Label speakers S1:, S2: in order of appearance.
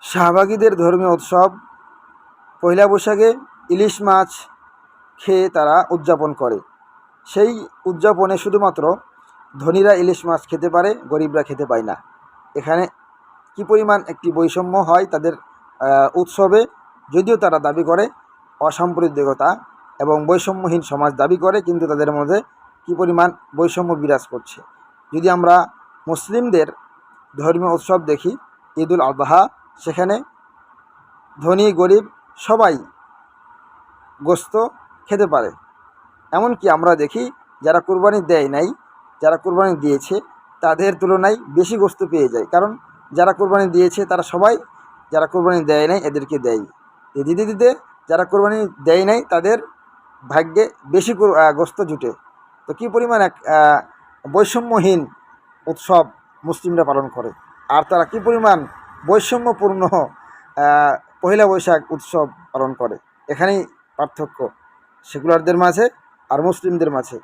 S1: শাহবাগীদের ধর্মীয় উৎসব পয়লা বৈশাখে ইলিশ মাছ খেয়ে তারা উদযাপন করে। সেই উদযাপনে শুধুমাত্র ধনীরা ইলিশ মাছ খেতে পারে, গরিবরা খেতে পায় না। এখানে কী পরিমাণ একটি বৈষম্য হয় তাদের উৎসবে, যদিও তারা দাবি করে অসাম্প্রদায়িকতা এবং বৈষম্যহীন সমাজ দাবি করে, কিন্তু তাদের মধ্যে কী পরিমাণ বৈষম্য বিরাজ করছে। যদি আমরা মুসলিমদের ধর্মীয় উৎসব দেখি, ঈদুল আজহা, সেখানে ধনী গরিব সবাই গোস্ত খেতে পারে। এমনকি আমরা দেখি যারা কুরবানি দেয় নাই, যারা কুরবানি দিয়েছে তাদের তুলনায় বেশি গোস্ত পেয়ে যায়, কারণ যারা কুরবানি দিয়েছে তারা সবাই যারা কুরবানি দেয় নাই এদেরকে দেয়। দিতে দিতে যারা কুরবানি দেয় নাই তাদের ভাগ্যে বেশি গোস্ত জুটে। তো কী পরিমাণ এক বৈষম্যহীন উৎসব মুসলিমরা পালন করে, আর তারা কী পরিমাণ বৈষম্যপূর্ণ পহেলা বৈশাখ উৎসব পালন করে। এখানেই পার্থক্য সেকুলারদের মাঝে আর মুসলিমদের মাঝে।